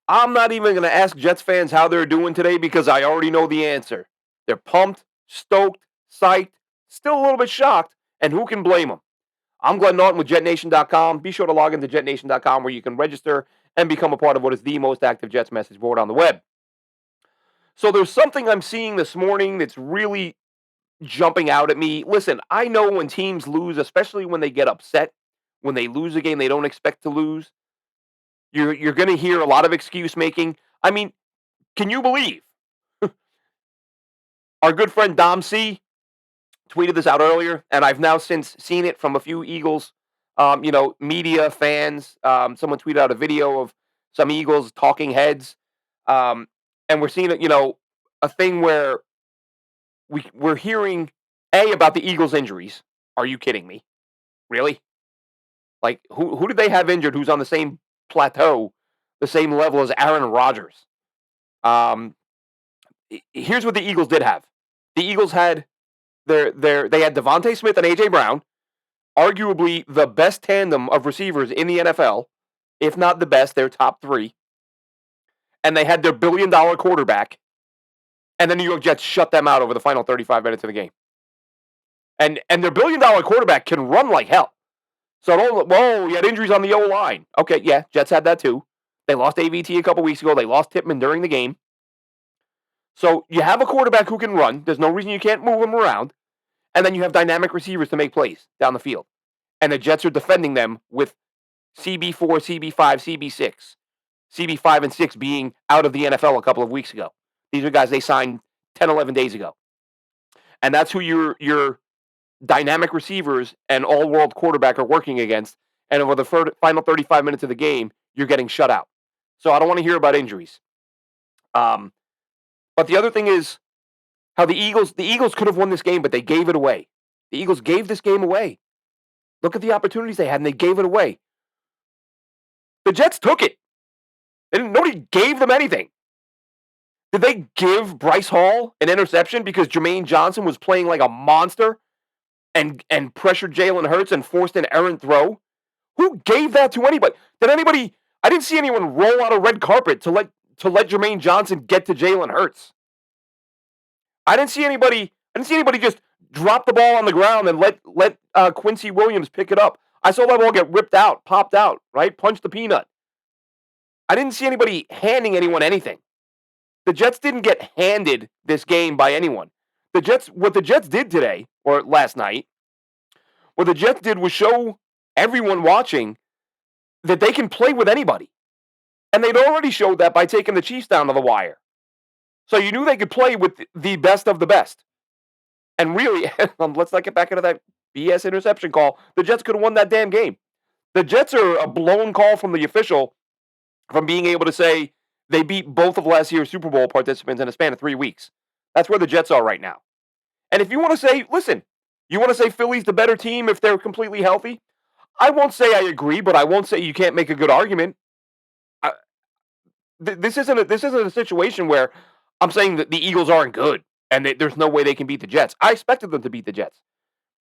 I'm not even going to ask Jets fans how they're doing today because I already know the answer. They're pumped, stoked, psyched, still a little bit shocked, and who can blame them? I'm Glenn Norton with JetNation.com. Be sure to log into JetNation.com where you can register and become a part of what is the most active Jets message board on the web. So there's something I'm seeing this morning that's really jumping out at me. Listen, I know when teams lose, especially when they get upset, when they lose a game they don't expect to lose, you're going to hear a lot of excuse making. I mean, can you believe our good friend Dom C tweeted this out earlier, and I've now since seen it from a few Eagles, media fans. Someone tweeted out a video of some Eagles talking heads, and we're seeing it. A thing where we're hearing about the Eagles' injuries. Are you kidding me? Really? Like who did they have injured? Who's on the same plateau, the same level as Aaron Rodgers? Here's what the Eagles did have. The Eagles had they had Devontae Smith and A.J. Brown, arguably the best tandem of receivers in the NFL, if not the best, they're top three. And they had their billion-dollar quarterback, and the New York Jets shut them out over the final 35 minutes of the game. And their billion-dollar quarterback can run like hell. So you had injuries on the O-line. Okay, yeah, Jets had that too. They lost AVT a couple weeks ago. They lost Tippmann during the game. So you have a quarterback who can run. There's no reason you can't move him around. And then you have dynamic receivers to make plays down the field. And the Jets are defending them with CB4, CB5, CB6. CB5 and 6 being out of the NFL a couple of weeks ago. These are guys they signed 10, 11 days ago. And that's who your dynamic receivers and all-world quarterback are working against. And over the final 35 minutes of the game, you're getting shut out. So I don't want to hear about injuries. But the other thing is how the Eagles could have won this game, but they gave it away. The Eagles gave this game away. Look at the opportunities they had, and they gave it away. The Jets took it. Nobody gave them anything. Did they give Bryce Hall an interception because Jermaine Johnson was playing like a monster and pressured Jaylen Herz and forced an errant throw? Who gave that to anybody? I didn't see anyone roll out a red carpet to let Jermaine Johnson get to Jaylen Herz. I didn't see anybody just drop the ball on the ground and let Quincy Williams pick it up. I saw that ball get ripped out, popped out, right? Punch the peanut. I didn't see anybody handing anyone anything. The Jets didn't get handed this game by anyone. What the Jets did today, or last night, what the Jets did was show everyone watching that they can play with anybody. And they'd already showed that by taking the Chiefs down to the wire. So you knew they could play with the best of the best. And really, let's not get back into that BS interception call. The Jets could have won that damn game. The Jets are a blown call from the official from being able to say they beat both of last year's Super Bowl participants in a span of 3 weeks. That's where the Jets are right now. And if you want to say, listen, you want to say Philly's the better team if they're completely healthy? I won't say I agree, but I won't say you can't make a good argument. This isn't a situation where I'm saying that the Eagles aren't good and there's no way they can beat the Jets. I expected them to beat the Jets.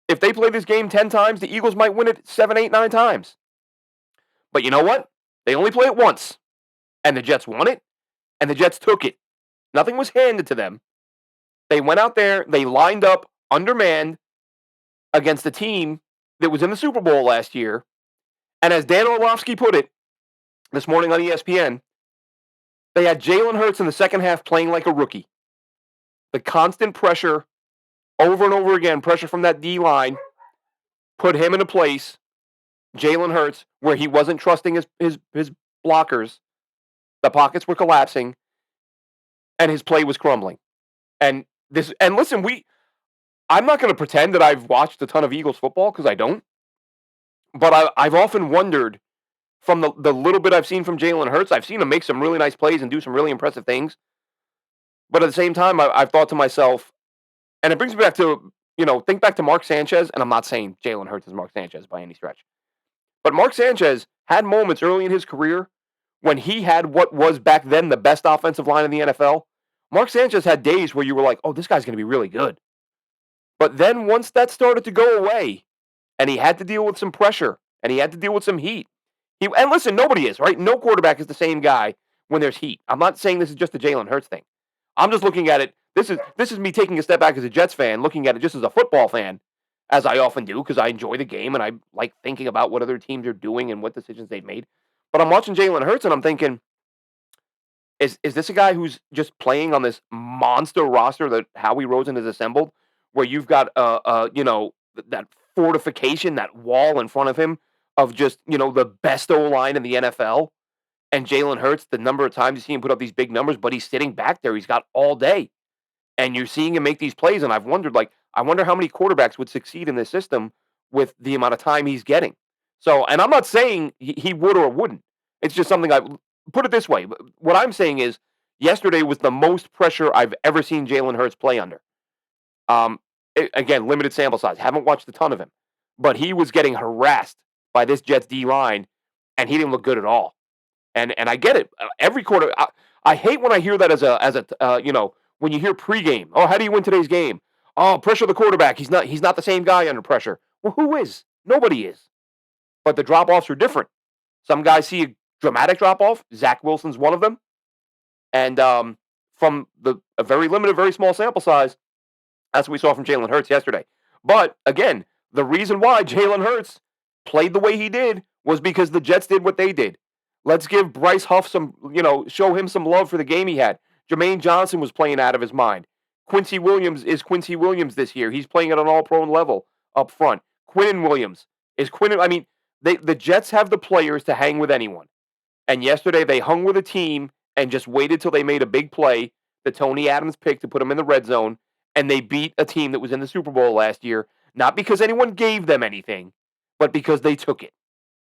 If they play this game 10 times, the Eagles might win it 7, 8, 9 times. But you know what? They only play it once. And the Jets won it, and the Jets took it. Nothing was handed to them. They went out there, they lined up undermanned against a team that was in the Super Bowl last year. And as Dan Orlovsky put it this morning on ESPN, they had Jaylen Herz in the second half playing like a rookie. The constant pressure, over and over again, pressure from that D-line, put him in a place, Jaylen Herz, where he wasn't trusting his blockers. The pockets were collapsing, and his play was crumbling. And listen, I'm not going to pretend that I've watched a ton of Eagles football, because I don't. But I've often wondered, from the little bit I've seen from Jaylen Herz, I've seen him make some really nice plays and do some really impressive things. But at the same time, I've thought to myself, and it brings me back to, think back to Mark Sanchez, and I'm not saying Jaylen Herz is Mark Sanchez by any stretch. But Mark Sanchez had moments early in his career when he had what was back then the best offensive line in the NFL. Mark Sanchez had days where you were like, oh, this guy's going to be really good. But then once that started to go away, and he had to deal with some pressure, and he had to deal with some heat. And listen, nobody is, right? No quarterback is the same guy when there's heat. I'm not saying this is just a Jalen Hurts thing. I'm just looking at it. This is me taking a step back as a Jets fan, looking at it just as a football fan, as I often do, because I enjoy the game and I like thinking about what other teams are doing and what decisions they've made. But I'm watching Jalen Hurts and I'm thinking, is this a guy who's just playing on this monster roster that Howie Rosen has assembled, where you've got that fortification, that wall in front of him of just the best O line in the NFL, and Jalen Hurts, the number of times you see him put up these big numbers, but he's sitting back there, he's got all day, and you're seeing him make these plays, and I've wondered, like, I wonder how many quarterbacks would succeed in this system with the amount of time he's getting. So, and I'm not saying he would or wouldn't. It's just something I put it this way. What I'm saying is, yesterday was the most pressure I've ever seen Jalen Hurts play under. Again, limited sample size. Haven't watched a ton of him, but he was getting harassed by this Jets D line, and he didn't look good at all. And I get it. Every quarter, I hate when I hear that when you hear pregame. Oh, how do you win today's game? Oh, pressure the quarterback. He's not the same guy under pressure. Well, who is? Nobody is. But the drop offs are different. Some guys see a dramatic drop off. Zach Wilson's one of them. And from a very limited, very small sample size, that's what we saw from Jalen Hurts yesterday. But again, the reason why Jalen Hurts played the way he did was because the Jets did what they did. Let's give Bryce Huff show him some love for the game he had. Jermaine Johnson was playing out of his mind. Quincy Williams is Quincy Williams this year. He's playing at an all-pro level up front. Quinnen Williams is Quinnen. I mean, the Jets have the players to hang with anyone. And yesterday they hung with a team and just waited till they made a big play that Tony Adams picked to put them in the red zone, and they beat a team that was in the Super Bowl last year, not because anyone gave them anything, but because they took it.